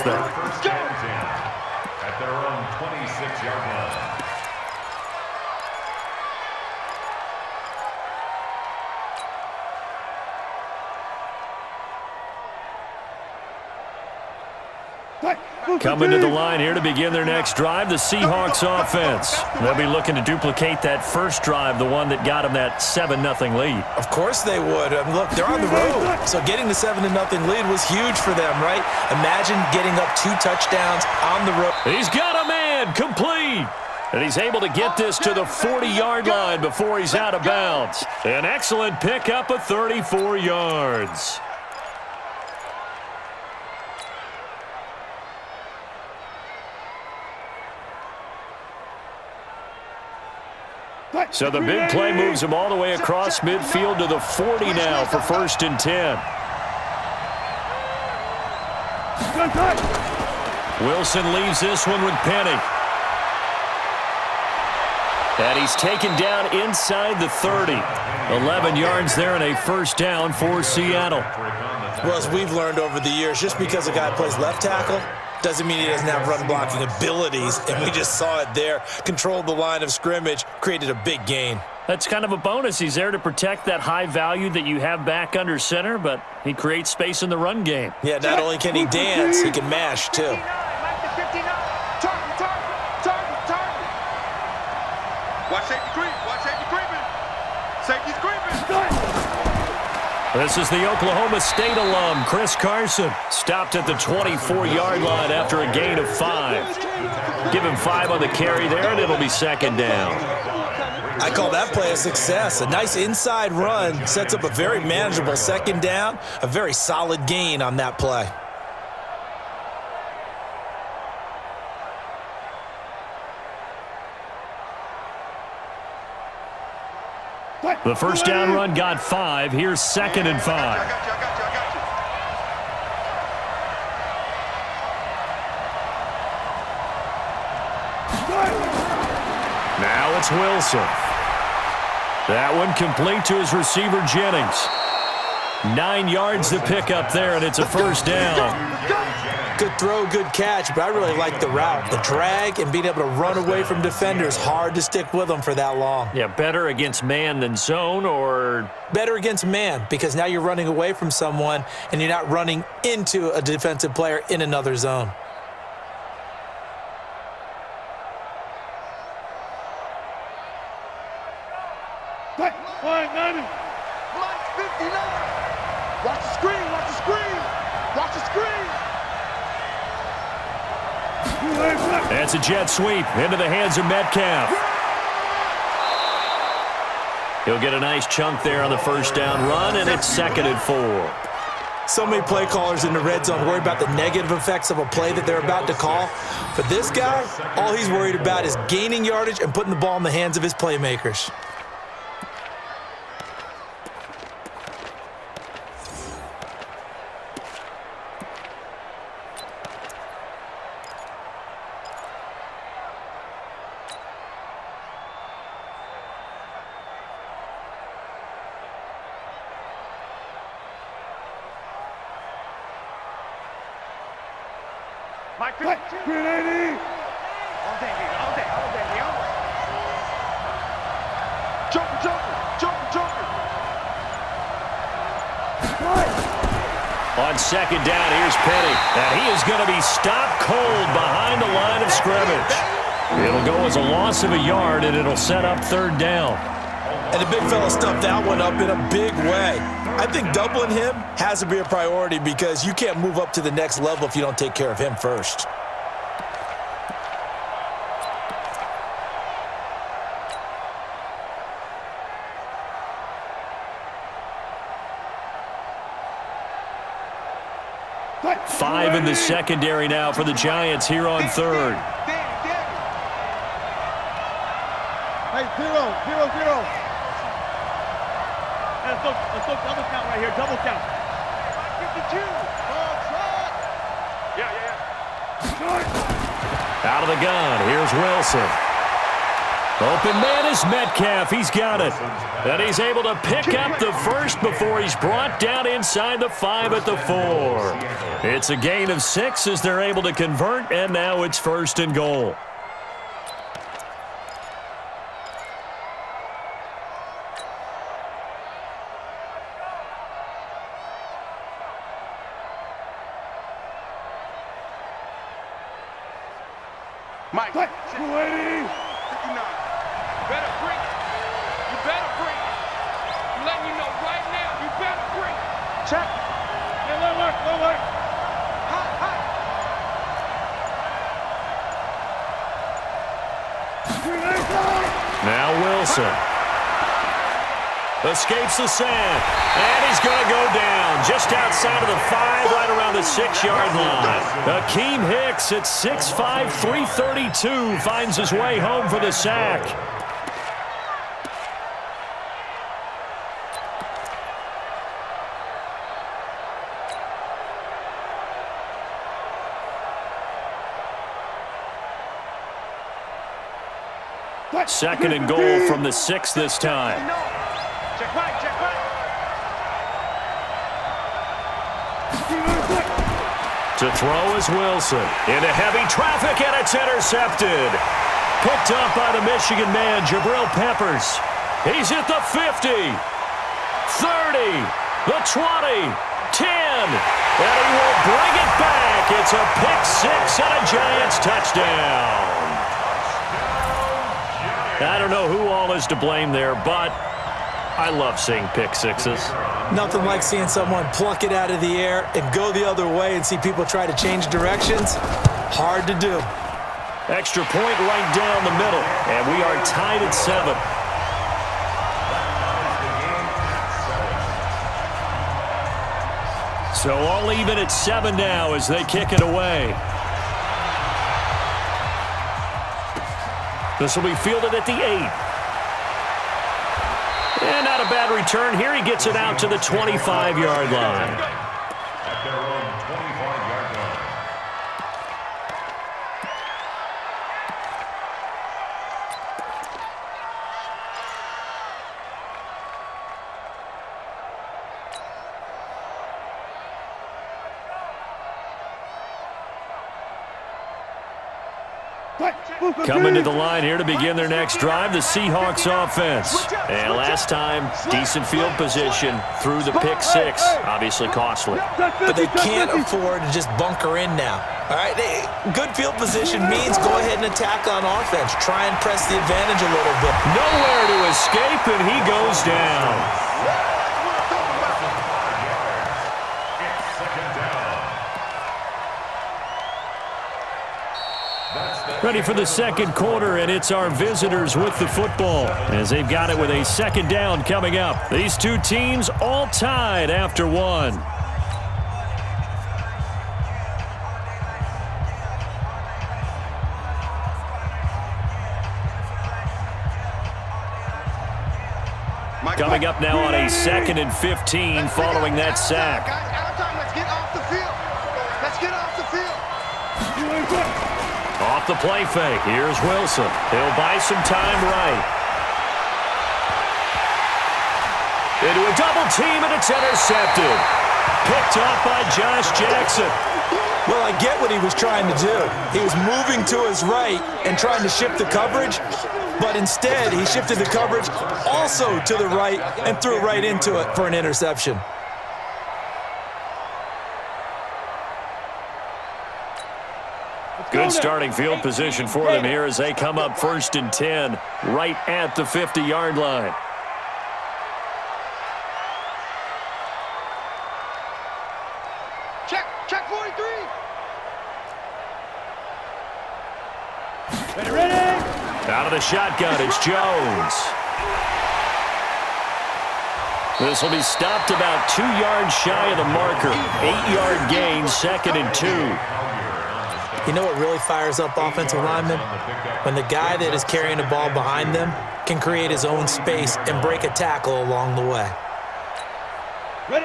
First and 10 at their own 26-yard line. Coming to the line here to begin their next drive, the Seahawks offense. They'll be looking to duplicate that first drive, the one that got them that 7-0 lead. Of course they would. I mean, look, they're on the road, so getting the 7-0 lead was huge for them, right? Imagine getting up 2 touchdowns on the road. He's got a man, complete. And he's able to get this to the 40-yard line before he's out of bounds. An excellent pickup of 34 yards. So the big play moves him all the way across midfield to the 40 now for 1st and 10. Wilson leaves this one with Penny. And he's taken down inside the 30. 11 yards there and a first down for Seattle. Well, as we've learned over the years, just because a guy plays left tackle doesn't mean he doesn't have run-blocking abilities, and we just saw it there. Controlled the line of scrimmage, created a big gain. That's kind of a bonus. He's there to protect that high value that you have back under center, but he creates space in the run game. Yeah, not only can he dance, he can mash, too. Watch safety creep. Watch safety creeping. Safety's creeping. This is the Oklahoma State alum, Chris Carson. Stopped at the 24-yard line after a gain of 5. Give him 5 on the carry there, and it'll be 2nd down. I call that play a success. A nice inside run sets up a very manageable 2nd down. A very solid gain on that play. The first down run got 5. Here's 2nd and 5. I got you. Now it's Wilson. That one complete to his receiver, Jennings. 9 yards to pick up there, and it's a first down. Good throw, good catch, but I really like the route. The drag and being able to run away from defenders, hard to stick with them for that long. Yeah, better against man than zone, or? Better against man, because now you're running away from someone and you're not running into a defensive player in another zone. Watch the screen, watch the screen, watch the screen. That's a jet sweep into the hands of Metcalf. He'll get a nice chunk there on the first down run, and it's 2nd and 4. So many play callers in the red zone worry about the negative effects of a play that they're about to call. For this guy, all he's worried about is gaining yardage and putting the ball in the hands of his playmakers. Mike, 380. All day. Joker. On 2nd down, here's Penny. And he is going to be stopped cold behind the line of scrimmage. It'll go as a loss of a yard, and it'll set up 3rd down. And the big fella stuffed that one up in a big way. I think doubling him has to be a priority because you can't move up to the next level if you don't take care of him first. Five in the secondary now for the Giants here on 3rd. Hey, 0. Let's go double count right here. Double count. 52. Ball shot. Yeah. Out of the gun. Here's Wilson. Open man is Metcalf. He's got it. And he's able to pick up the first before he's brought down inside the 5 at the 4. It's a gain of 6 as they're able to convert, and now it's 1st and goal. Mike, waiting. Better bring it. You better bring it. I'm letting you know right now, you better bring it. Check. Yeah, low work. Hot. Now Wilson. Escapes the sack. And he's going to go down just outside of the 5, right around the 6-yard line. Akeem Hicks at 6'5", 332 finds his way home for the sack. Second and goal from the 6 this time. Check right. To throw is Wilson. Into heavy traffic, and it's intercepted. Picked up by the Michigan man, Jabril Peppers. He's at the 50, 30, the 20, 10, and he will bring it back. It's a pick 6 and a Giants touchdown. I don't know who all is to blame there, but I love seeing pick 6s. Nothing like seeing someone pluck it out of the air and go the other way and see people try to change directions. Hard to do. Extra point right down the middle, and we are tied at 7. So all even at 7 now as they kick it away. This will be fielded at the 8. And not a bad return here. He gets it out to the 25-yard line. At their own 25-yard line. Coming to the line here to begin their next drive, the Seahawks offense. And last time, decent field position through the pick 6. Obviously costly. But they can't afford to just bunker in now. All right, good field position means go ahead and attack on offense. Try and press the advantage a little bit. Nowhere to escape, and he goes down. It's 2nd down. Ready for the second quarter, and it's our visitors with the football as they've got it with a 2nd down coming up. These two teams all tied after 1. Coming up now on a 2nd and 15 following that sack. Let's get off the field. Off the play fake, here's Wilson. He'll buy some time right. Into a double team, and it's intercepted. Picked up by Josh Jackson. Well, I get what he was trying to do. He was moving to his right and trying to shift the coverage, but instead he shifted the coverage also to the right and threw right into it for an interception. Good starting field position for them here as they come up 1st and 10 right at the 50-yard line. Check 43. Ready. Out of the shotgun, it's Jones. This will be stopped about 2 yards shy of the marker. 8-yard gain, 2nd and 2. You know what really fires up offensive linemen? When the guy that is carrying the ball behind them can create his own space and break a tackle along the way.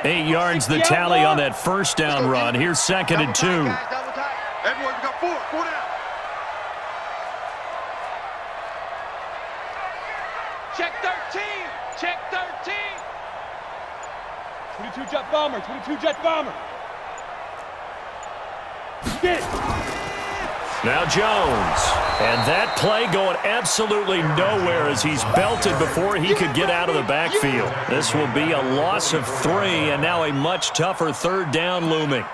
8 yards the tally on that 1st down run. Here's 2nd and 2. Everyone, we got 4 down. Check 13. Check 13. 22 jet bomber. 22 jet bomber. Get it. Now Jones. And that play going absolutely nowhere as he's belted before he could get out of the backfield. This will be a loss of 3, and now a much tougher third down looming.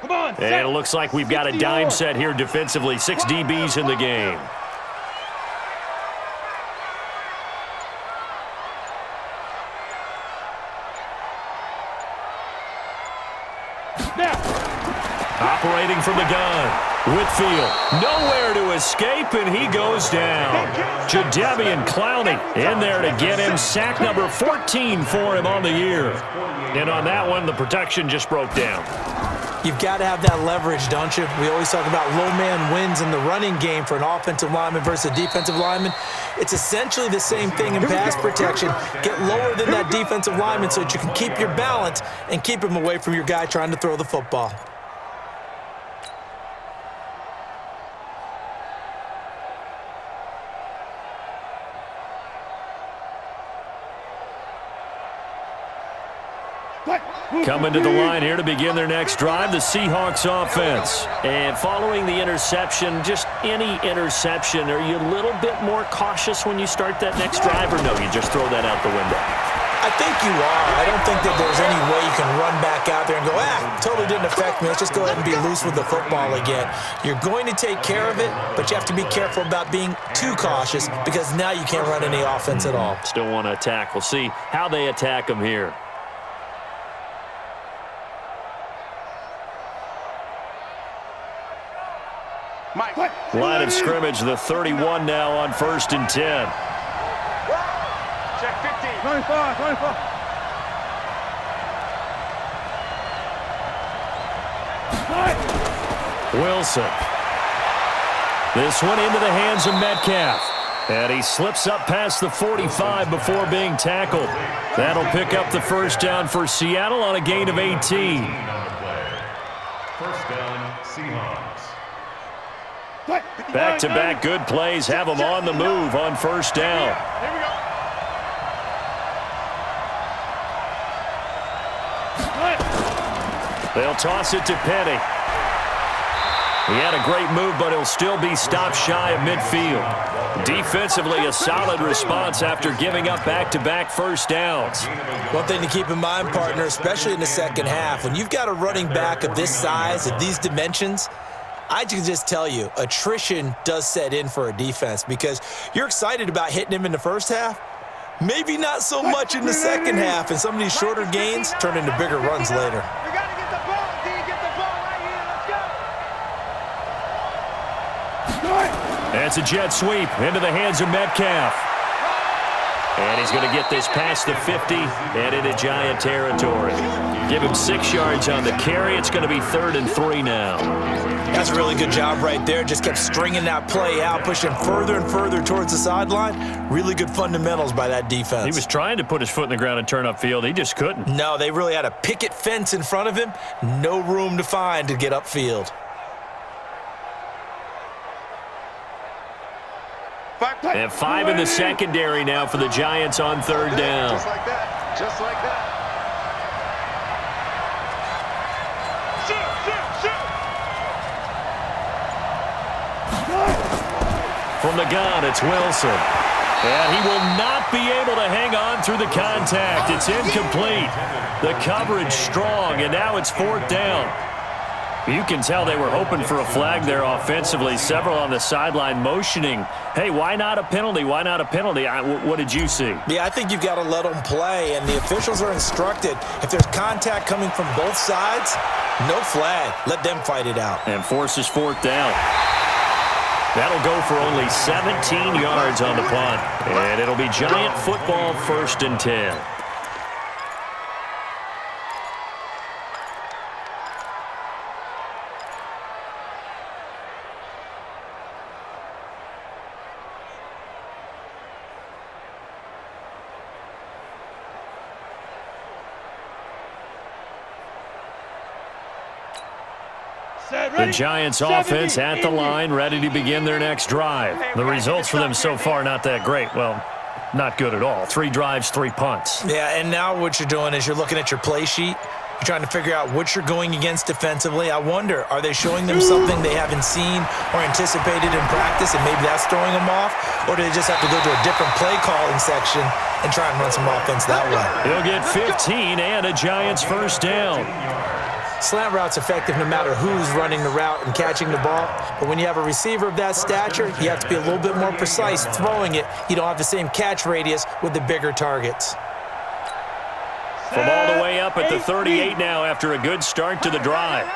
Come on. And it looks like we've got a dime set here defensively. 6 DBs in the game. Operating from the gun. Whitfield, nowhere to escape, and he goes down. Jadeveon Clowney in there to get him. Sack number 14 for him on the year. And on that one, the protection just broke down. You've got to have that leverage, don't you? We always talk about low man wins in the running game for an offensive lineman versus a defensive lineman. It's essentially the same thing in pass protection. Get lower than that defensive lineman so that you can keep your balance and keep him away from your guy trying to throw the football. Coming to the line here to begin their next drive, the Seahawks offense. And following the interception, just any interception, are you a little bit more cautious when you start that next drive, or no, you just throw that out the window? I think you are. I don't think that there's any way you can run back out there and go, totally didn't affect me. Let's just go ahead and be loose with the football again. You're going to take care of it, but you have to be careful about being too cautious because now you can't run any offense at all. Still want to attack. We'll see how they attack them here. Line of scrimmage, the 31 now on 1st and 10. Check 15. 25, 25. Wilson. This one into the hands of Metcalf. And he slips up past the 45 before being tackled. That'll pick up the first down for Seattle on a gain of 18. First down, Seahawks. Back-to-back good plays have them on the move on first down. Here we go. They'll toss it to Penny. He had a great move, but he'll still be stopped shy of midfield. Defensively, a solid response after giving up back-to-back first downs. One thing to keep in mind, partner, especially in the second half, when you've got a running back of this size, of these dimensions, I can just tell you, attrition does set in for a defense because you're excited about hitting him in the first half. Maybe not so much in the second half, and some of these shorter gains turn into bigger runs later. We got to get the ball, D. Get the ball right here. Let's go. That's a jet sweep into the hands of Metcalf. And he's going to get this past the 50 and into Giant territory. Give him 6 yards on the carry. It's going to be 3rd and 3 now. That's a really good job right there. Just kept stringing that play out, pushing further and further towards the sideline. Really good fundamentals by that defense. He was trying to put his foot in the ground and turn upfield. He just couldn't. No, they really had a picket fence in front of him. No room to find to get upfield. And 5 in the secondary now for the Giants on 3rd down. Just like that. Just like that. From the gun, it's Wilson. And he will not be able to hang on through the contact. It's incomplete. The coverage strong, and now it's 4th down. You can tell they were hoping for a flag there offensively. Several on the sideline motioning, hey, why not a penalty? Why not a penalty? What did you see? Yeah, I think you've got to let them play, and the officials are instructed. If there's contact coming from both sides, no flag. Let them fight it out. And forces 4th down. That'll go for only 17 yards on the punt. And it'll be Giant football 1st and 10. The Giants offense at the line, ready to begin their next drive. The results for them so far not that great. Well, not good at all. 3 drives, 3 punts. Yeah, and now what you're doing is you're looking at your play sheet. You're trying to figure out what you're going against defensively. I wonder, are they showing them something they haven't seen or anticipated in practice, and maybe that's throwing them off? Or do they just have to go to a different play calling section and try and run some offense that way? He'll get 15 and a Giants first down. Slant route's effective no matter who's running the route and catching the ball. But when you have a receiver of that stature, you have to be a little bit more precise throwing it. You don't have the same catch radius with the bigger targets. From all the way up at the 38 now after a good start to the drive.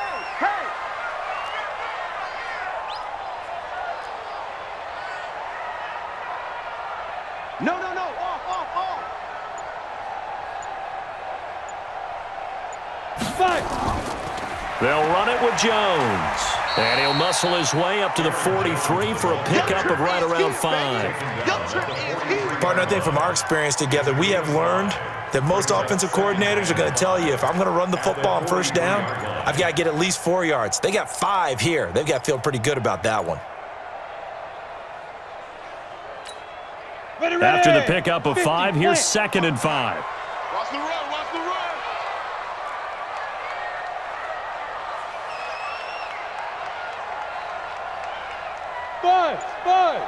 No. Off. 5. They'll run it with Jones. And he'll muscle his way up to the 43 for a pickup of right around 5. Partner, I think from our experience together, we have learned that most offensive coordinators are going to tell you, if I'm going to run the football on first down, I've got to get at least 4 yards. They got 5 here. They've got to feel pretty good about that one. After the pickup of 5, here's 2nd and 5. Watch the run. Buzz.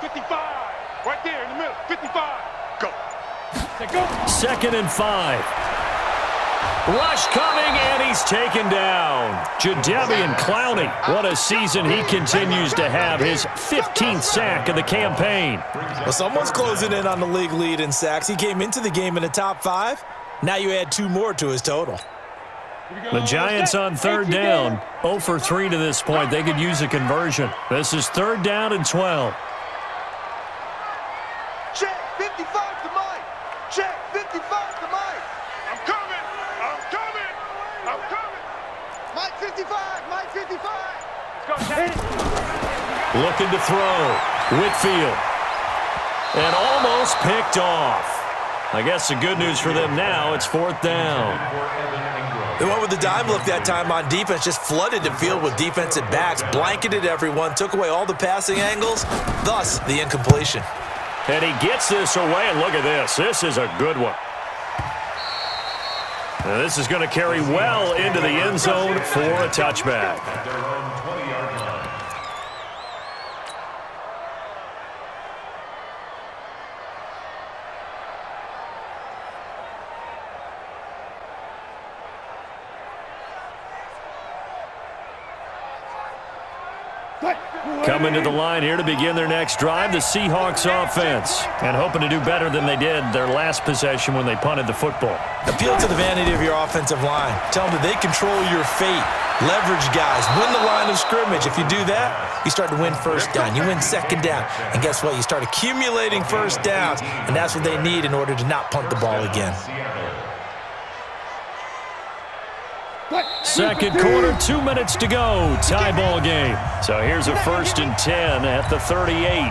55. Right there in the middle. 55. Go. 2nd and 5. Rush coming, and he's taken down. Jadeveon Clowney. What a season he continues to have. His 15th sack of the campaign. Well, someone's closing in on the league lead in sacks. He came into the game in the top 5. Now you add 2 more to his total. The Giants on 3rd down. 0 for 3 to this point. They could use a conversion. This is 3rd down and 12. Check 55 to Mike. Check 55 to Mike. I'm coming. Mike 55. Mike 55. Looking to throw. Whitfield. And almost picked off. I guess the good news for them now, it's 4th down. They went with the dime look that time on defense, just flooded the field with defensive backs, blanketed everyone, took away all the passing angles, thus the incompletion. And he gets this away, and look at this. This is a good one. Now, this is going to carry well into the end zone for a touchback. At their own 20-yard line. Coming to the line here to begin their next drive, the Seahawks offense. And hoping to do better than they did their last possession when they punted the football. Appeal to the vanity of your offensive line. Tell them that they control your fate. Leverage guys. Win the line of scrimmage. If you do that, you start to win first down. You win 2nd down. And guess what? You start accumulating first downs. And that's what they need in order to not punt the ball again. 2nd quarter, 2 minutes to go. Tie ball game. So here's a 1st and 10 at the 38.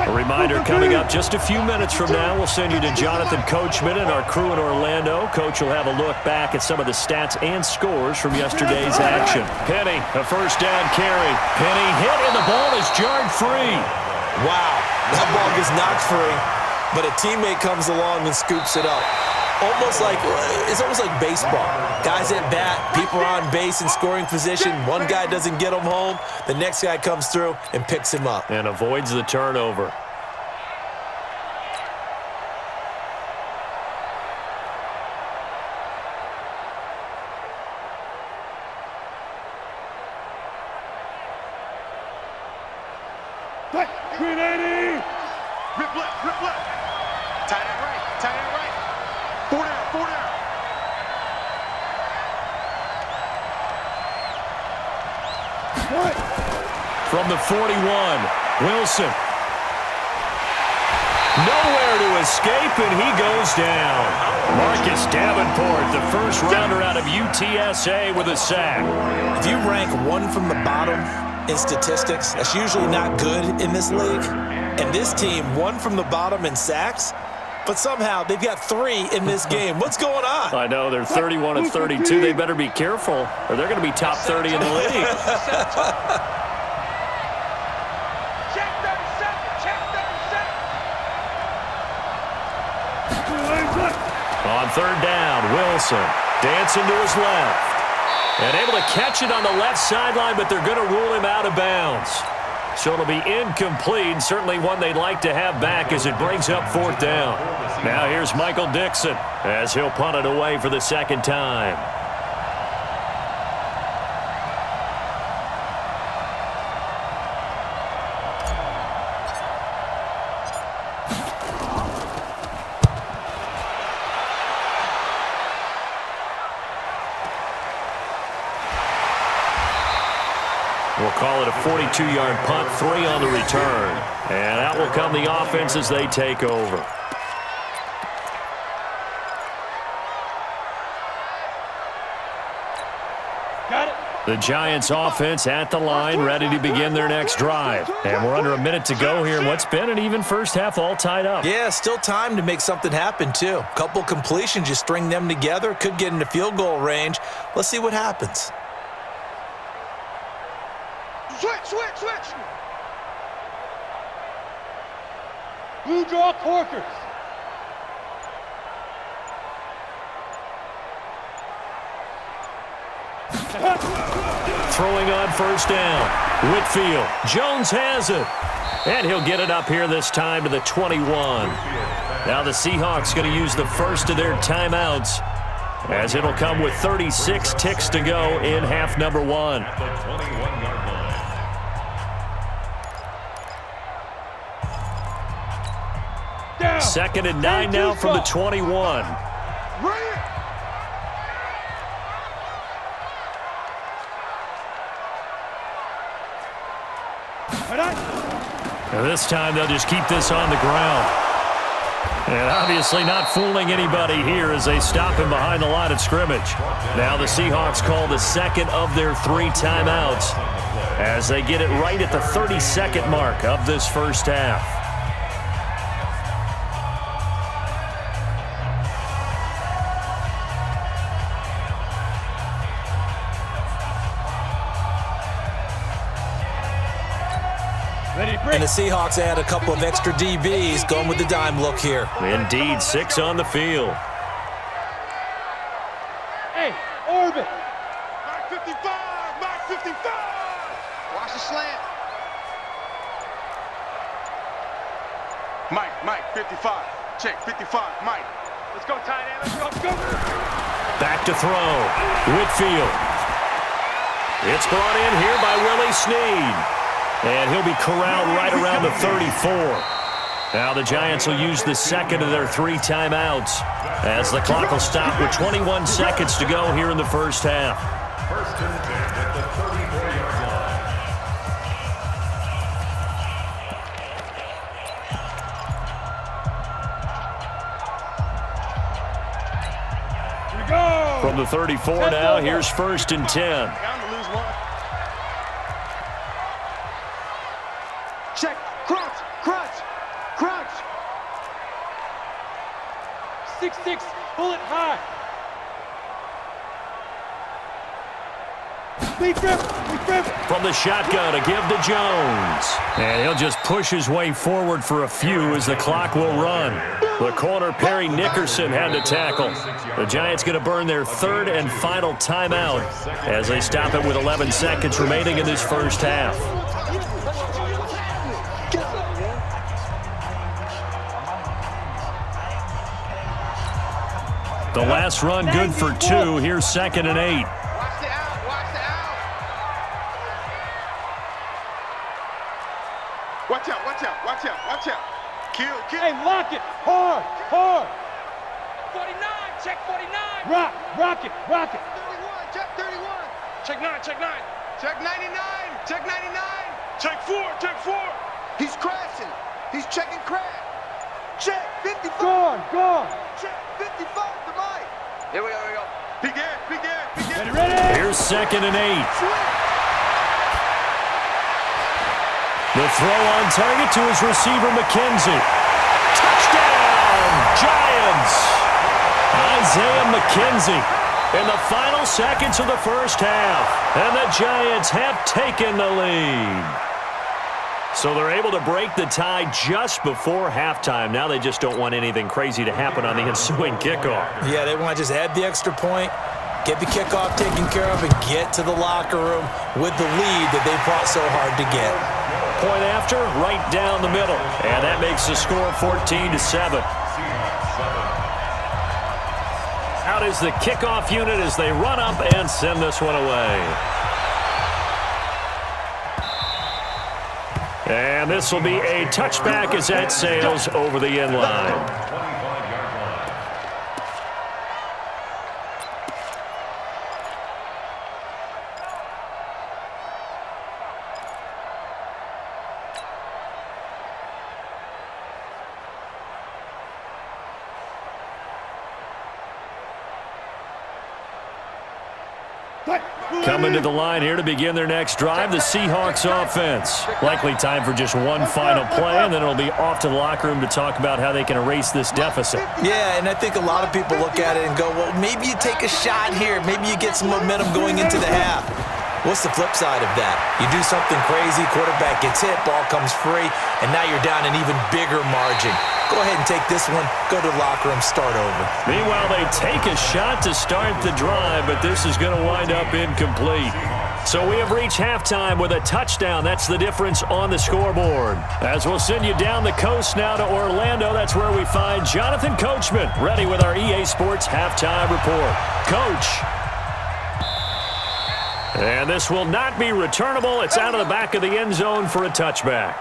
A reminder, coming up just a few minutes from now, we'll send you to Jonathan Coachman and our crew in Orlando. Coach will have a look back at some of the stats and scores from yesterday's action. Penny, a 1st down carry. Penny hit, and the ball is jarred free. Wow, that ball gets knocked free. But a teammate comes along and scoops it up. It's almost like baseball. Guys at bat, people are on base in scoring position. One guy doesn't get him home. The next guy comes through and picks him up. And avoids the turnover. Green 80. Rip left. Tight end right. 4 down. From the 41, Wilson. Nowhere to escape, and he goes down. Marcus Davenport, the first rounder out of UTSA with a sack. If you rank 1 from the bottom in statistics, that's usually not good in this league. And this team, 1 from the bottom in sacks, but somehow they've got 3 in this game. What's going on? I know, they're 31-32. They better be careful, or they're going to be top 30 in the league. Check 37. Check 37. On third down, Wilson dancing to his left. And able to catch it on the left sideline, but they're going to rule him out of bounds. So it'll be incomplete, certainly one they'd like to have back as it brings up fourth down. Now here's Michael Dixon as he'll punt it away for the second time. We'll call it a 42-yard punt, 3 on the return. And out will come the offense as they take over. Got it. The Giants offense at the line, ready to begin their next drive. And we're under a minute to go here in what's been an even first half, all tied up. Yeah, still time to make something happen, too. Couple completions, you string them together, could get into field goal range. Let's see what happens. Switch. Blue draw corkers. Throwing on first down. Whitfield. Jones has it. And he'll get it up here this time to the 21. Now the Seahawks going to use the first of their timeouts, as it'll come with 36 ticks to go in half number 1. At the 21-yard line. Down. 2nd and 9 now from the 21. And this time they'll just keep this on the ground. And obviously not fooling anybody here as they stop him behind the line of scrimmage. Now the Seahawks call the second of their 3 timeouts as they get it right at the 32nd mark of this first half. And the Seahawks add a couple of extra DBs, going with the dime look here. Indeed, 6 on the field. Hey, orbit. Mark 55. Watch the slant. Mike, 55. Check, 55. Mike. Let's go, tight end. Let's go. Back to throw. Whitfield. It's brought in here by Willie Snead. And he'll be corralled right around the 34. Now the Giants will use the second of their 3 timeouts as the clock will stop with 21 seconds to go here in the first half. First and 10 at the 34-yard line. Here we go. From the 34 now, here's 1st and 10. Down to lose 1. Check. Crouch. 6-6. Pull it high. Lead grip. From the shotgun, a give to Jones. And he'll just push his way forward for a few as the clock will run. The corner, Perry Nickerson, had to tackle. The Giants going to burn their 3rd and final timeout as they stop it with 11 seconds remaining in this first half. The last run good for 2. Here's 2nd and 8. Watch the out. Watch out. Kill. Hey, lock it. Hard. 49. Check 49. Rock it. 31. Check 31. Check 9. Check 9. Check 99. Check 99. Check 4. He's crashing. He's checking crash. Check 55. Gone. Check 55 to Mike. Here we go. Begin. Ready. Here's 2nd and 8. The throw on target to his receiver, McKenzie. Touchdown, McKenzie in the final seconds of the first half. And the Giants have taken the lead. So they're able to break the tie just before halftime. Now they just don't want anything crazy to happen on the ensuing kickoff. Yeah, they want to just add the extra point, get the kickoff taken care of, and get to the locker room with the lead that they fought so hard to get. Point after, right down the middle. And that makes the score 14-7. Out is the kickoff unit as they run up and send this one away. And this will be a touchback as that sails over the end line. Coming to the line here to begin their next drive, the Seahawks offense. Likely time for just one final play, and then it'll be off to the locker room to talk about how they can erase this deficit. Yeah, and I think a lot of people look at it and go, well, maybe you take a shot here. Maybe you get some momentum going into the half. What's the flip side of that? You do something crazy, quarterback gets hit, ball comes free, and now you're down an even bigger margin. Go ahead and take this one, go to the locker room, start over. Meanwhile, they take a shot to start the drive, but this is going to wind up incomplete. So we have reached halftime with a touchdown. That's the difference on the scoreboard. As we'll send you down the coast now to Orlando, that's where we find Jonathan Coachman, ready with our EA Sports Halftime Report. Coach. And this will not be returnable. It's out of the back of the end zone for a touchback.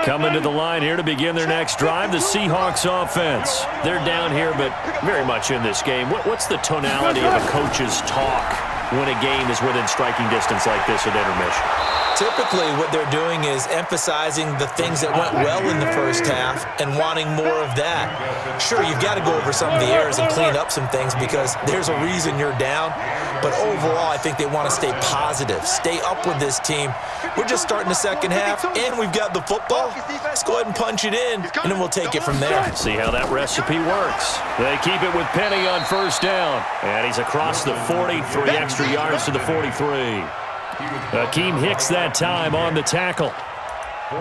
Coming to the line here to begin their next drive, the Seahawks offense. They're down here, but very much in this game. What's the tonality of a coach's talk when a game is within striking distance like this at intermission? Typically, what they're doing is emphasizing the things that went well in the first half and wanting more of that. Sure, you've got to go over some of the errors and clean up some things because there's a reason you're down. But overall, I think they want to stay positive, stay up with this team. We're just starting the second half, and we've got the football. Let's go ahead and punch it in, and then we'll take it from there. See how that recipe works. They keep it with Penny on first down. And he's across the 40, 3 extra yards to the 43. Akeem Hicks that time on the tackle.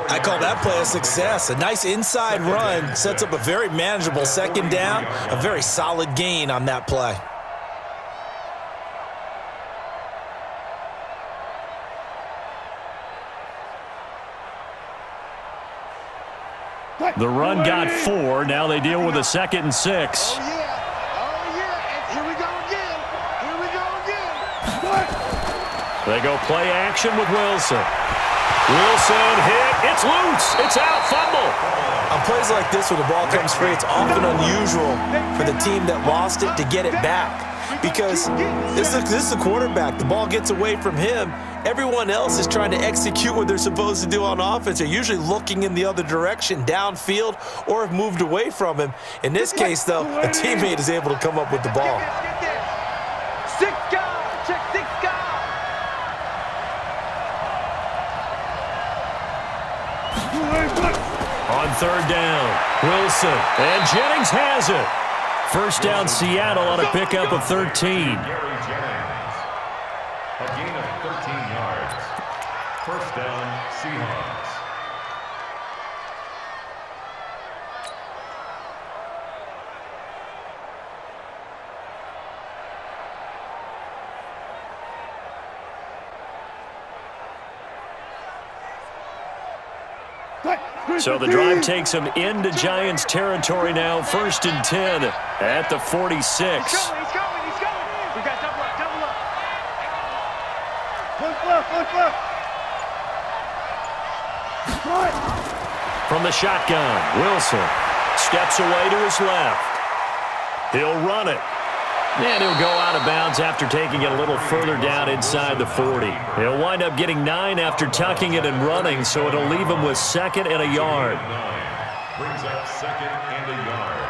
I call that play a success. A nice inside run sets up a very manageable second down, a very solid gain on that play. The run got 4. Now they deal with a 2nd and 6. Oh, yeah. And here we go again. Here we go again. They go play action with Wilson. Wilson hit. It's loose. It's out. Fumble. On plays like this where the ball comes free, it's often unusual for the team that lost it to get it back. Because this is a quarterback. The ball gets away from him. Everyone else is trying to execute what they're supposed to do on offense. They're usually looking in the other direction, downfield, or have moved away from him. In this case, though, a teammate is able to come up with the ball. 6 guys. Check 6 guys. On third down, Wilson. And Jennings has it. First down, Seattle on a pickup of 13. A gain of 13 yards. First down, Seahawks. So the drive takes them into Giants territory now. 1st and 10 at the 46. He's going. We got double up. Look. From the shotgun, Wilson steps away to his left. He'll run it. And he'll go out of bounds after taking it a little further down inside the 40. He'll wind up getting 9 after tucking it and running, so it'll leave him with 2nd and a yard. Brings up 2nd and a yard.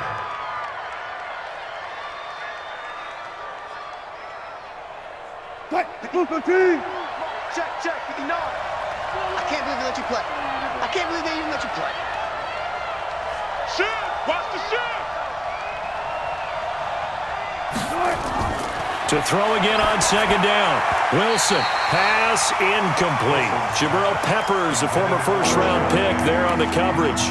Check, 59. I can't believe they let you play. I can't believe they even let you play. Shoot! Watch the shoot! To throw again on 2nd down. Wilson, pass incomplete. Jabril Peppers, a former first-round pick there on the coverage.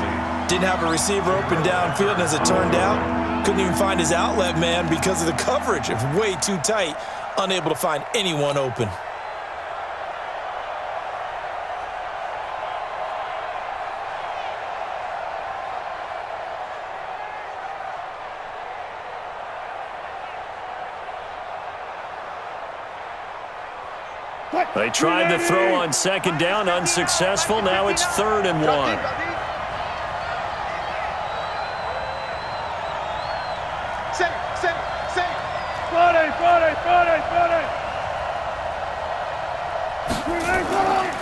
Didn't have a receiver open downfield, and as it turned out, couldn't even find his outlet man because of the coverage. It was way too tight, unable to find anyone open. They tried the throw on 2nd down, unsuccessful. Now it's 3rd and 1. Center.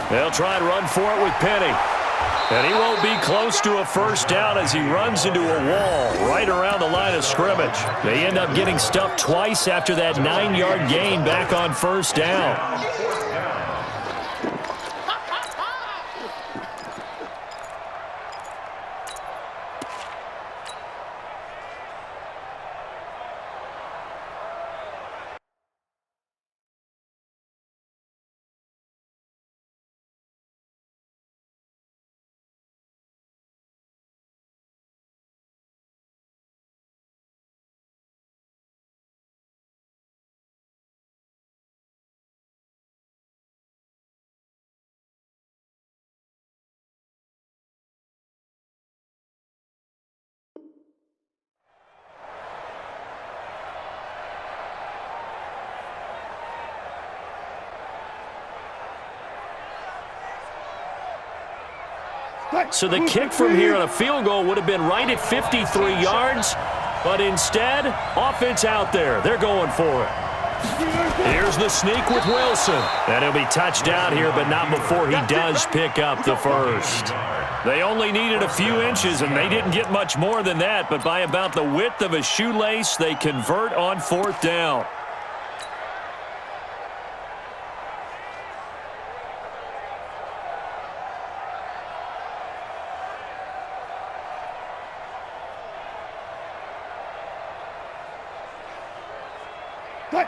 They'll try and run for it with Penny. And he won't be close to a first down as he runs into a wall right around the line of scrimmage. They end up getting stuffed twice after that 9-yard gain back on 1st down. So the kick from here on a field goal would have been right at 53 yards, but instead, offense out there. They're going for it. Here's the sneak with Wilson. And he'll be touchdown here, but not before he does pick up the first. They only needed a few inches, and they didn't get much more than that, but by about the width of a shoelace, they convert on 4th down.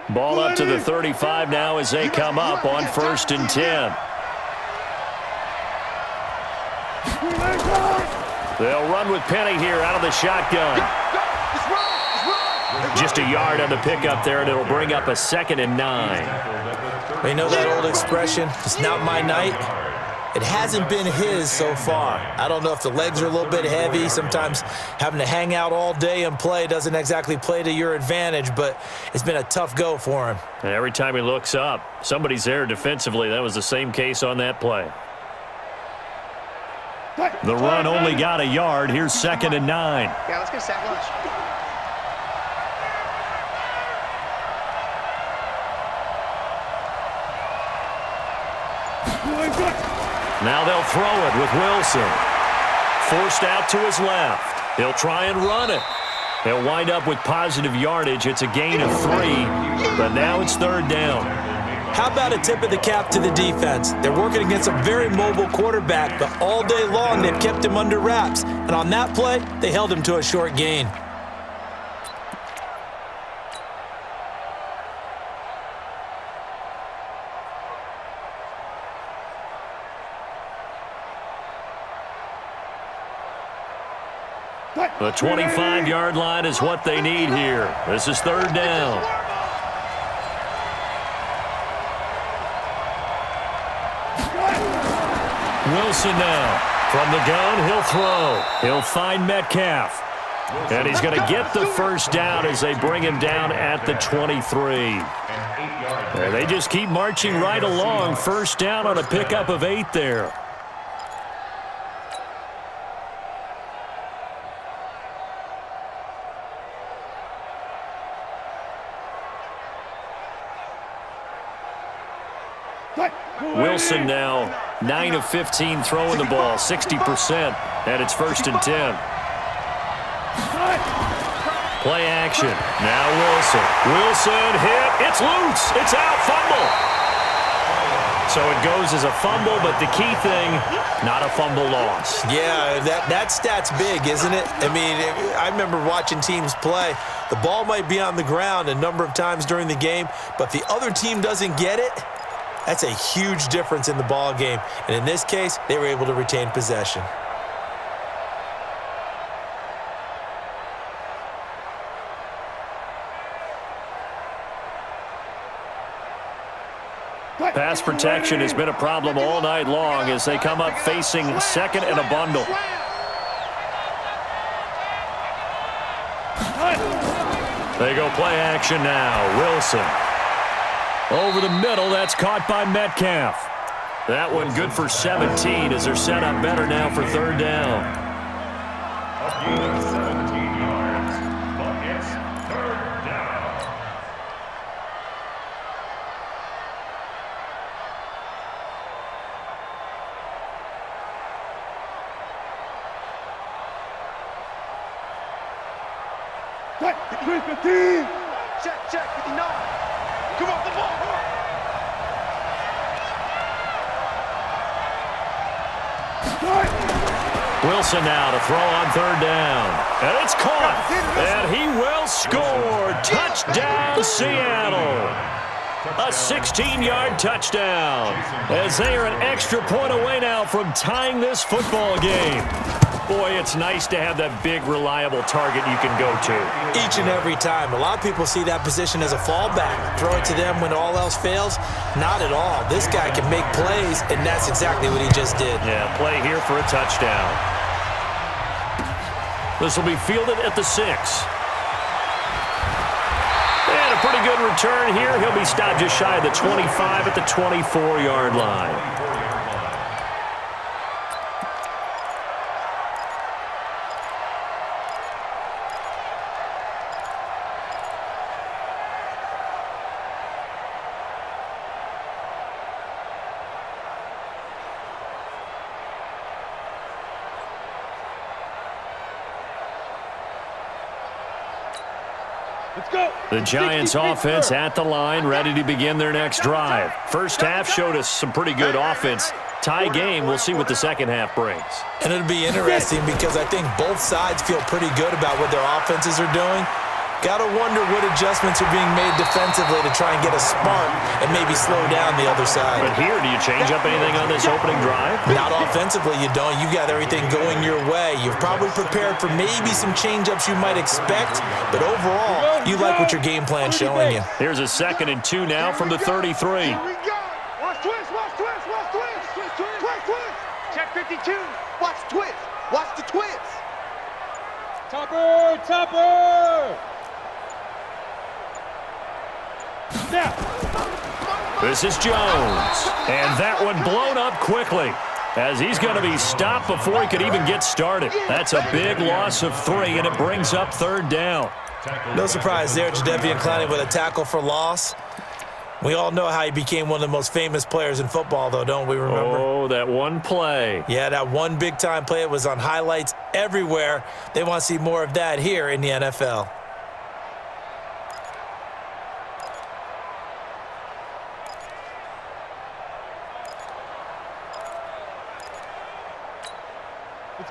Ball up to the 35 now as they come up on 1st and 10. They'll run with Penny here out of the shotgun. Just a yard on the pickup there, and it'll bring up a 2nd and 9. You know that old expression, it's not my night? It hasn't been his so far. I don't know if the legs are a little bit heavy. Sometimes having to hang out all day and play doesn't exactly play to your advantage, but it's been a tough go for him. And every time he looks up, somebody's there defensively. That was the same case on that play. The run only got a yard. Here's 2nd and 9. Yeah, let's get a sack lunch. Now they'll throw it with Wilson. Forced out to his left. He'll try and run it. He'll wind up with positive yardage. It's a gain of 3, but now it's 3rd down. How about a tip of the cap to the defense? They're working against a very mobile quarterback, but all day long they've kept him under wraps. And on that play, they held him to a short gain. The 25-yard line is what they need here. This is 3rd down. Wilson now. From the gun, he'll throw. He'll find Metcalf. And he's going to get the first down as they bring him down at the 23. And they just keep marching right along. First down on a pickup of 8 there. Wilson now 9 of 15 throwing the ball, 60%, and it's 1st and 10. Play action. Now Wilson. Wilson hit. It's loose. It's out. Fumble. So it goes as a fumble, but the key thing, not a fumble loss. Yeah, that stat's big, isn't it? I mean, I remember watching teams play. The ball might be on the ground a number of times during the game, but the other team doesn't get it. That's a huge difference in the ball game. And in this case, they were able to retain possession. Pass protection has been a problem all night long as they come up facing 2nd and a bundle. They go play action now. Wilson. Over the middle, that's caught by Metcalf. That one good for 17 as they're set up better now for 3rd down. A gain of 17 yards, but it's 3rd down. Check, 59. Come on, the ball. Wilson now to throw on 3rd down. And it's caught. And he will score. Touchdown, Seattle. A 16-yard touchdown. As they are an extra point away now from tying this football game. Boy, it's nice to have that big, reliable target you can go to. Each and every time. A lot of people see that position as a fallback. Throw it to them when all else fails. Not at all. This guy can make plays, and that's exactly what he just did. Yeah, play here for a touchdown. This will be fielded at the 6. And a pretty good return here. He'll be stopped just shy of the 25 at the 24-yard line. The Giants offense at the line, ready to begin their next drive. First half showed us some pretty good offense. Tie game, we'll see what the second half brings. And it'll be interesting because I think both sides feel pretty good about what their offenses are doing. Got to wonder what adjustments are being made defensively to try and get a spark and maybe slow down the other side. But here, do you change up anything on this opening drive? Not offensively, you don't. You got everything going your way. You've probably prepared for maybe some change-ups you might expect, but overall, you like what your game plan's showing you. Here's a 2nd and 2 now from the 33. Here we go. Watch twist. Check 52. Watch twist. Watch the twist. Topper! This is Jones. And that one blown up quickly as he's going to be stopped before he could even get started. That's a big loss of 3, and it brings up 3rd down. No surprise there, Jadeveon Clowney with a tackle for loss. We all know how he became one of the most famous players in football, though, don't we remember? Oh, that one play. Yeah, that one big-time play. It was on highlights everywhere. They want to see more of that here in the NFL.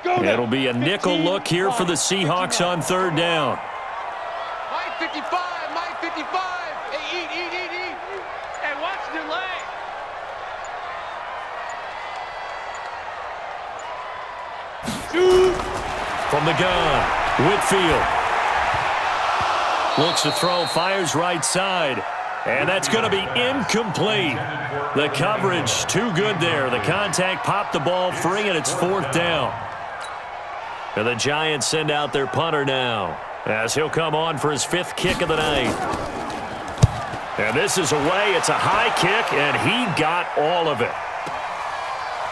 It'll be a nickel look here for the Seahawks on 3rd down. Mike 55. Hey, eat. And watch the leg. From the gun, Whitfield. Looks to throw, fires right side. And that's going to be incomplete. The coverage too good there. The contact popped the ball free, and it's 4th down. And the Giants send out their punter now as he'll come on for his 5th kick of the night. And this is away. It's a high kick, and he got all of it.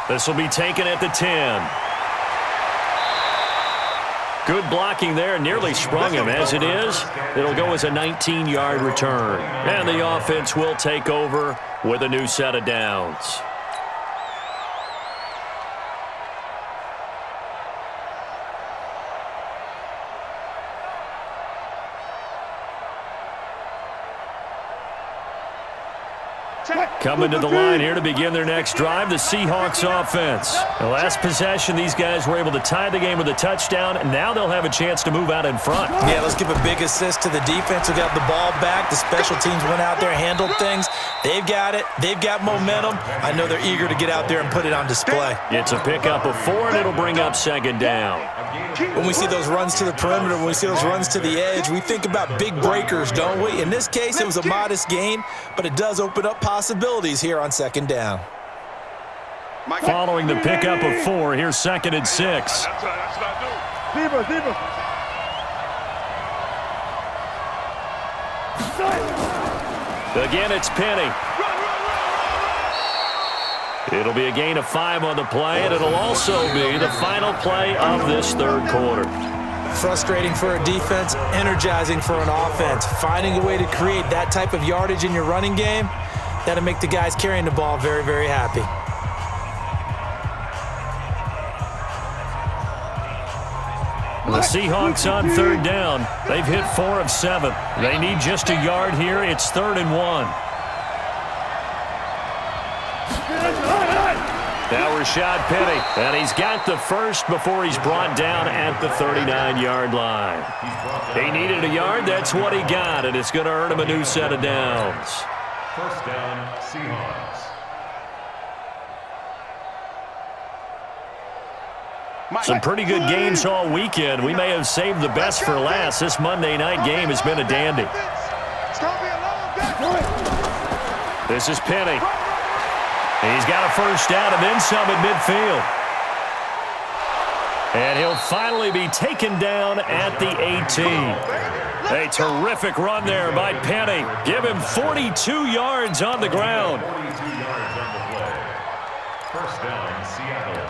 This will be taken at the 10. Good blocking there. Nearly sprung him. As it is, it'll go as a 19-yard return. And the offense will take over with a new set of downs. Coming to the line here to begin their next drive, the Seahawks offense. The last possession, these guys were able to tie the game with a touchdown, and now they'll have a chance to move out in front. Yeah, let's give a big assist to the defense who got the ball back. The special teams went out there, handled things. They've got it. They've got momentum. I know they're eager to get out there and put it on display. It's a pickup of 4, and it'll bring up second down. When we see those runs to the perimeter, when we see those runs to the edge, we think about big breakers, don't we? In this case, it was a modest gain, but it does open up possibilities here on second down. Following the pickup of 4, here's 2nd and 6. That's what I do. Again, it's Penny. It'll be a gain of 5 on the play, and it'll also be the final play of this third quarter. Frustrating for a defense, energizing for an offense. Finding a way to create that type of yardage in your running game, that'll make the guys carrying the ball very, very happy. The Seahawks on third down. They've hit 4 of 7. They need just a yard here. It's 3rd and 1. Now Rashad Penny, and he's got the first before he's brought down at the 39-yard line. He needed a yard. That's what he got, and it's going to earn him a new set of downs. First down, Seahawks. Some pretty good games all weekend. We may have saved the best for last. This Monday night game has been a dandy. This is Penny. He's got a first down and then some at midfield. And he'll finally be taken down at the 18. A terrific run there by Penny. Give him 42 yards on the ground. 42 yards on the play. First down, Seattle.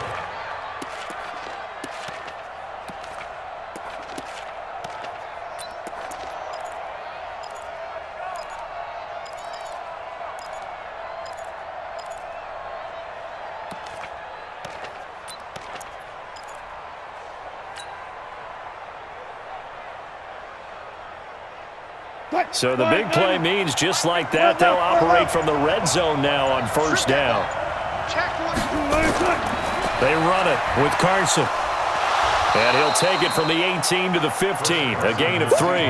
So the big play means just like that, they'll operate from the red zone now on first down. They run it with Carson. And he'll take it from the 18 to the 15, a gain of 3.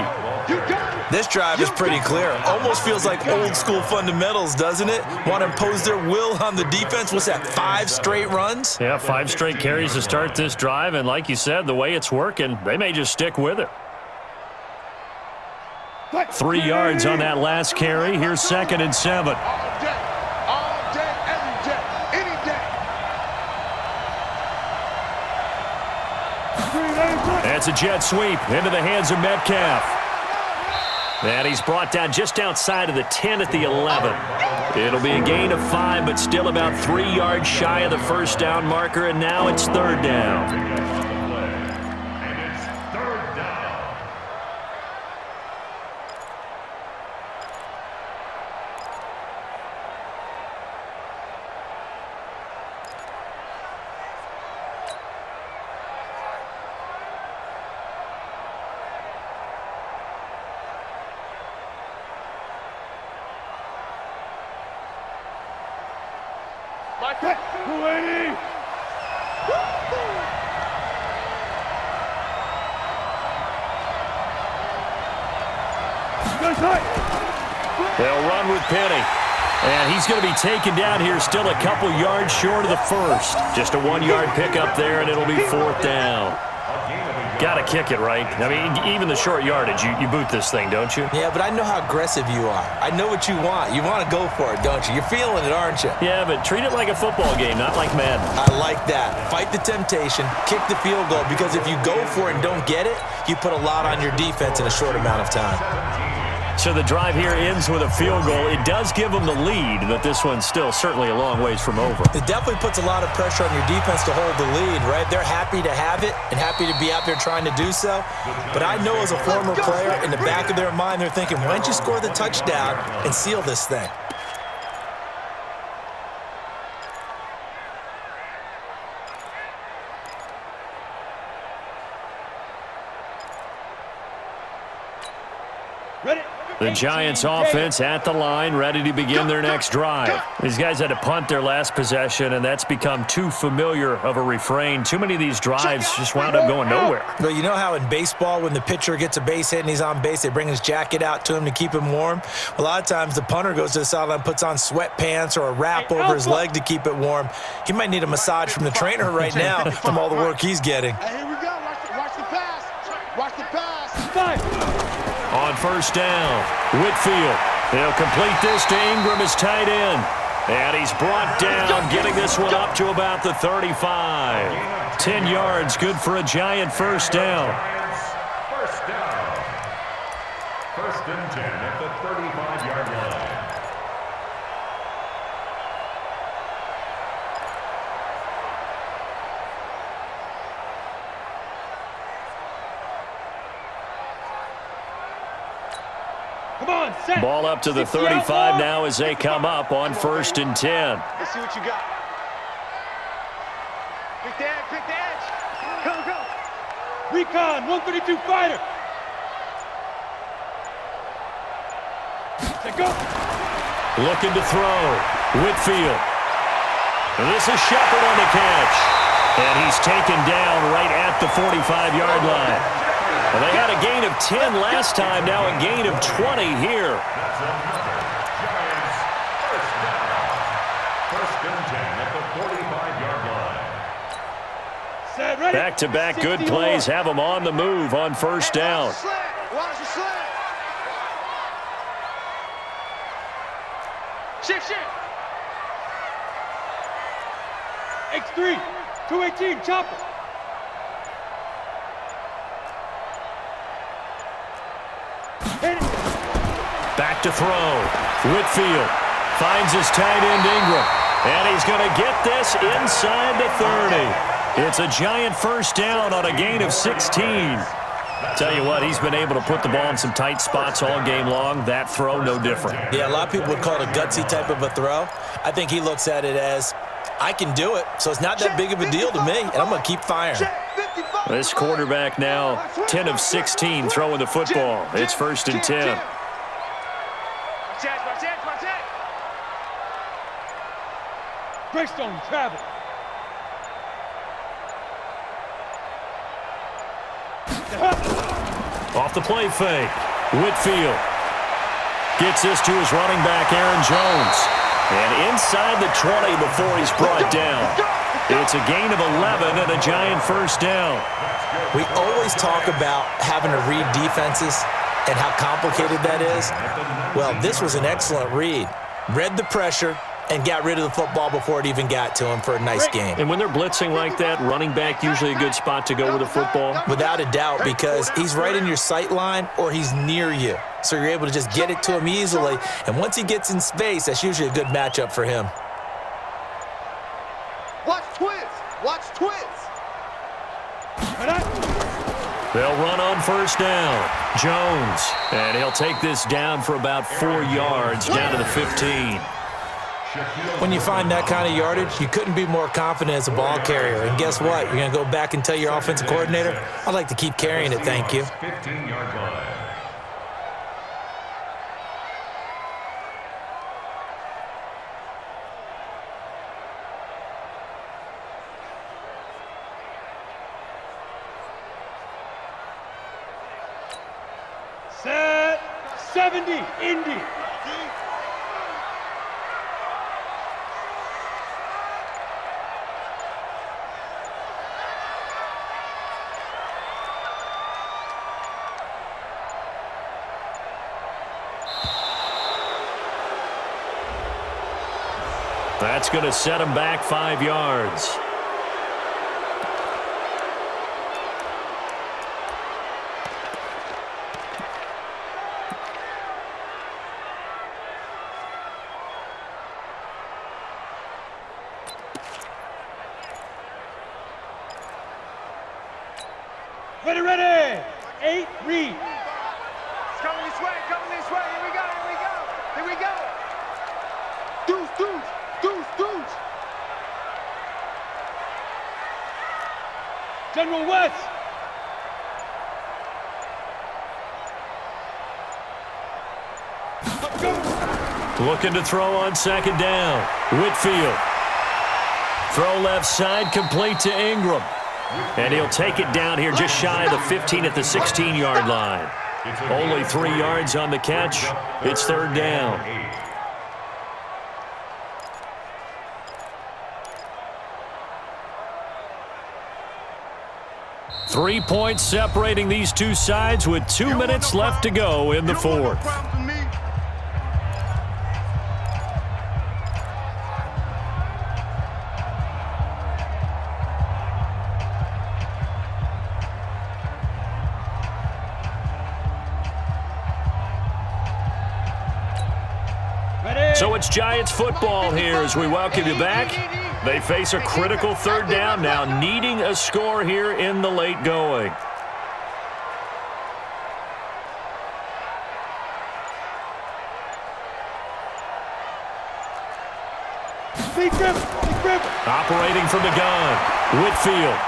This drive is pretty clear. Almost feels like old school fundamentals, doesn't it? Want to impose their will on the defense. What's that, 5 straight runs? Yeah, 5 straight carries to start this drive. And like you said, the way it's working, they may just stick with it. 3 yards on that last carry. Here's 2nd and 7. All day, every day, any day. That's a jet sweep into the hands of Metcalf. And he's brought down just outside of the 10 at the 11. It'll be a gain of 5, but still about 3 yards shy of the first down marker, and now it's 3rd down. They'll run with Penny. And he's going to be taken down here still a couple yards short of the first. Just a 1-yard pickup there, and it'll be 4th down. Got to kick it, right? I mean, even the short yardage, you boot this thing, don't you? Yeah, but I know how aggressive you are. I know what you want. You want to go for it, don't you? You're feeling it, aren't you? Yeah, but treat it like a football game, not like Madden. I like that. Fight the temptation, kick the field goal, because if you go for it and don't get it, you put a lot on your defense in a short amount of time. So the drive here ends with a field goal. It does give them the lead, but this one's still certainly a long ways from over. It definitely puts a lot of pressure on your defense to hold the lead, right? They're happy to have it and happy to be out there trying to do so. But I know as a former player, in the back of their mind, they're thinking, why don't you score the touchdown and seal this thing? Ready? The Giants offense at the line, ready to begin their next drive. These guys had to punt their last possession, and that's become too familiar of a refrain. Too many of these drives just wound up going nowhere. Well, you know how in baseball when the pitcher gets a base hit and he's on base, they bring his jacket out to him to keep him warm? A lot of times the punter goes to the sideline, puts on sweatpants or a wrap over his leg to keep it warm. He might need a massage from the trainer right now from all the work he's getting. Hey, here we go. Watch the pass. Watch the pass. On first down, Whitfield. They'll complete this to Ingram as tight end. And he's brought down, getting this one up to about the 35. 10 yards, good for a Giant first down. First down. First and 10 at the 35-yard line. Ball up to the 35 now as they come up on first and 10. Let's see what you got. Pick the edge, pick the edge. Go. Recon, 132 fighter. Go. Looking to throw. Whitfield. And this is Shepard on the catch. And he's taken down right at the 45-yard line. Well, they had a gain of 10 last time, now a gain of 20 here. That's another Giants first down. First and 10 at the 45-yard line. Set, ready. Back-to-back good plays have them on the move on first down. Watch the slant. Shift. X3, 218, chopper. Back to throw. Whitfield finds his tight end Ingram. And he's going to get this inside the 30. It's a Giant first down on a gain of 16. Tell you what, he's been able to put the ball in some tight spots all game long. That throw, no different. Yeah, a lot of people would call it a gutsy type of a throw. I think he looks at it as, I can do it, so it's not that big of a deal to me, and I'm going to keep firing. This quarterback now 10 of 16 throwing the football. It's first and 10. Watch that. Greystone, travel. Off the play fake. Whitfield gets this to his running back, Aaron Jones. And inside the 20 before he's brought down. It's a gain of 11 and a Giant first down. We always talk about having to read defenses and how complicated that is. Well, this was an excellent read. Read the pressure and got rid of the football before it even got to him for a nice game. And when they're blitzing like that, running back usually a good spot to go with the football? Without a doubt, because he's right in your sight line or he's near you. So you're able to just get it to him easily. And once he gets in space, that's usually a good matchup for him. Watch twins. They'll run on first down. Jones. And he'll take this down for about 4 yards, down to the 15. When you find that kind of yardage, you couldn't be more confident as a ball carrier. And guess what? You're going to go back and tell your offensive coordinator, I'd like to keep carrying it, thank you. 15-yard line. Set, 70, Indy. That's going to set him back 5 yards. Ready. 8, read. It's coming this way. Here we go. Deuce. General West. Looking to throw on second down. Whitfield. Throw left side, complete to Ingram. And he'll take it down here just shy of the 15 at the 16-yard line. Only 3 yards on the catch. It's third down. Three points separating these two sides with 2 minutes left to go in the fourth. So it's Giants football here as we welcome you back. They face a critical third down now, needing a score here in the late going. Operating from the gun, Whitfield.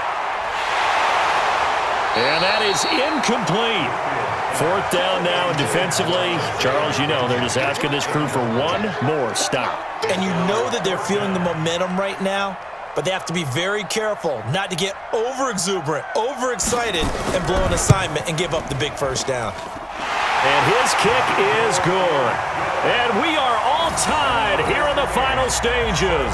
And that is incomplete. Fourth down now, and defensively, Charles, you know, they're just asking this crew for one more stop. And you know that they're feeling the momentum right now, but they have to be very careful not to get over-exuberant, overexcited, and blow an assignment and give up the big first down. And his kick is good. And we are all tied here in the final stages.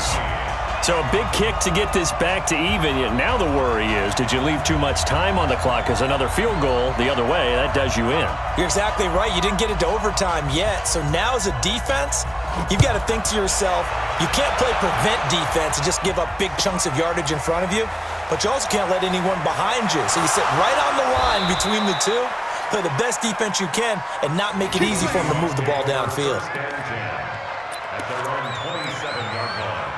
So a big kick to get this back to even. Yet now the worry is, did you leave too much time on the clock? Because another field goal the other way, that does you in. You're exactly right. You didn't get into overtime yet. So now as a defense, you've got to think to yourself, you can't play prevent defense and just give up big chunks of yardage in front of you, but you also can't let anyone behind you. So you sit right on the line between the two, play the best defense you can, and not make it easy for them to move the ball downfield. At their own 27-yard line.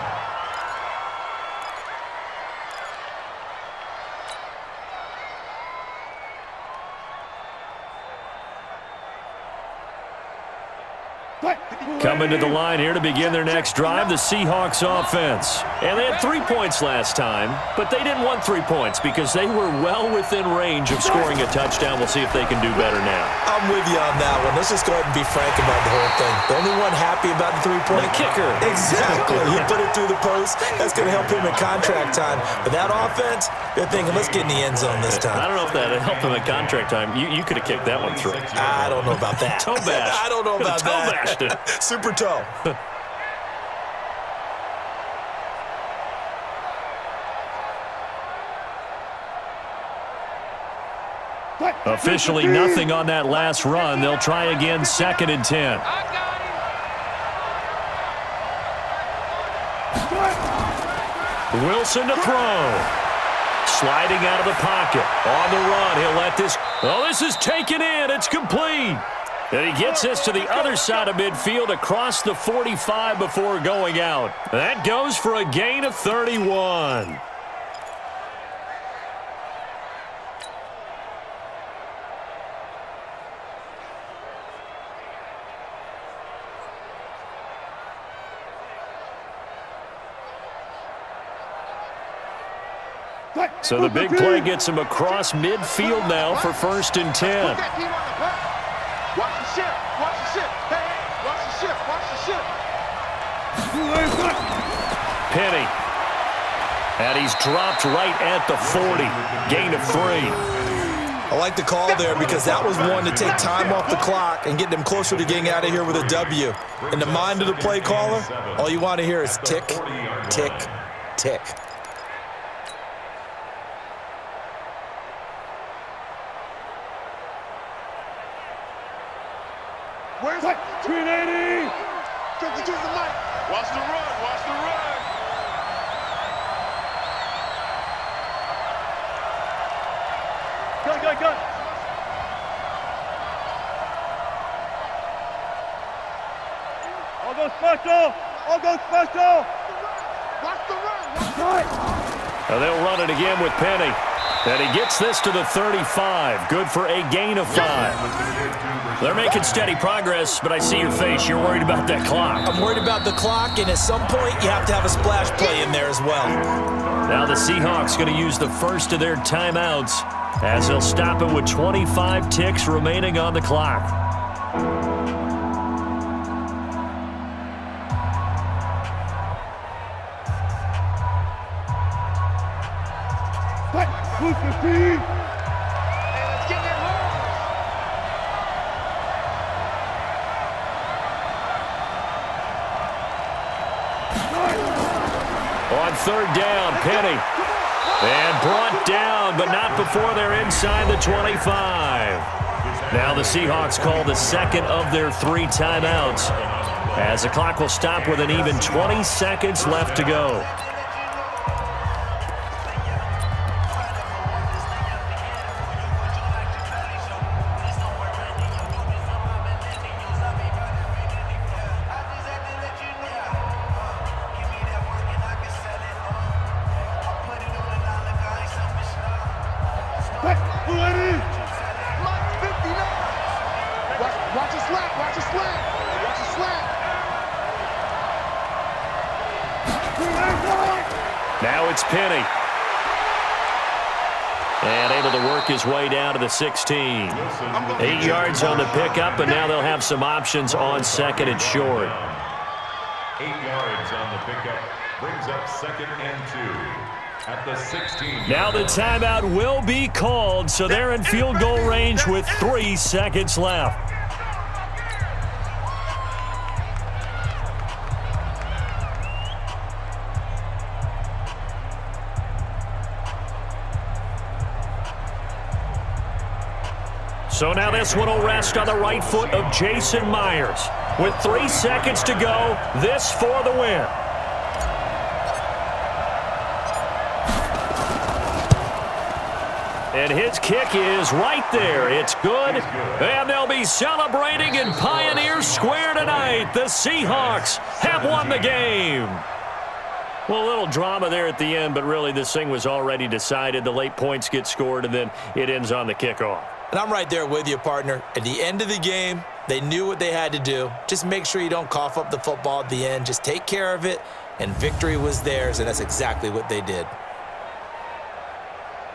Coming to the line here to begin their next drive, the Seahawks offense. And they had 3 points last time, but they didn't want 3 points because they were well within range of scoring a touchdown. We'll see if they can do better now. I'm with you on that one. Let's just go ahead and be frank about the whole thing. The only one happy about the 3-point? The kicker. Exactly. He put it through the post. That's going to help him in contract time. But that offense, they're thinking, let's get in the end zone this time. I don't know if that helped him at contract time. You could have kicked that one through. I don't know about that. Toe bash. I don't know about toe that. bashed it. Super toe. Officially nothing on that last run. They'll try again, 2nd and 10. Wilson to throw. Sliding out of the pocket. On the run, he'll let this. Oh, this is taken in. It's complete. And he gets this to the other side of midfield across the 45 before going out. That goes for a gain of 31. So the big play gets him across midfield now for 1st and 10. Watch the shift. Watch the shift. Hey, watch the shift. Watch the shift. Penny. And he's dropped right at the 40. Gain of 3. I like the call there because that was one to take time off the clock and get them closer to getting out of here with a W. In the mind of the play caller, all you want to hear is tick, tick, tick. Where's it? 380. 52 to the mic. Watch the run. Watch the run. Go. All go special. All go special. Watch the run. Watch the run. Now they'll run it again with Penny. And he gets this to the 35. Good for a gain of 5. They're making steady progress, but I see your face. You're worried about that clock. I'm worried about the clock, and at some point, you have to have a splash play in there as well. Now the Seahawks going to use the first of their timeouts as they'll stop it with 25 ticks remaining on the clock. Hey, let's get their home. On third down, Penny. And brought down, but not before they're inside the 25. Now the Seahawks call the second of their 3 timeouts, as the clock will stop with an even 20 seconds left to go. Watch a slap, watch a slap, watch a slap. Now it's Penny. And able to work his way down to the 16. 8 yards on the pickup, and now they'll have some options on second and short. 8 yards on the pickup brings up 2nd and 2. At the 16. Now the timeout will be called, so they're in field goal range with 3 seconds left. So now this one will rest on the right foot of Jason Myers. With 3 seconds to go, this for the win. And his kick is right there. It's good. And they'll be celebrating in Pioneer Square tonight. The Seahawks have won the game. Well, a little drama there at the end, but really this thing was already decided. The late points get scored, and then it ends on the kickoff. And I'm right there with you, partner. At the end of the game, they knew what they had to do. Just make sure you don't cough up the football at the end. Just take care of it, and victory was theirs, and that's exactly what they did.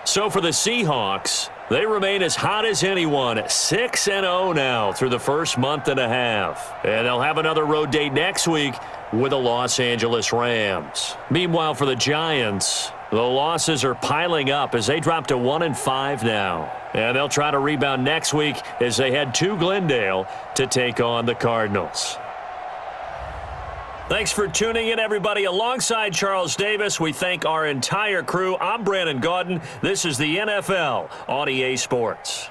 So for the Seahawks, they remain as hot as anyone, 6-0 now through the first month and a half. And they'll have another road date next week with the Los Angeles Rams. Meanwhile, for the Giants, the losses are piling up as they drop to 1-5 now. And they'll try to rebound next week as they head to Glendale to take on the Cardinals. Thanks for tuning in, everybody. Alongside Charles Davis, we thank our entire crew. I'm Brandon Gaudin. This is the NFL on EA Sports.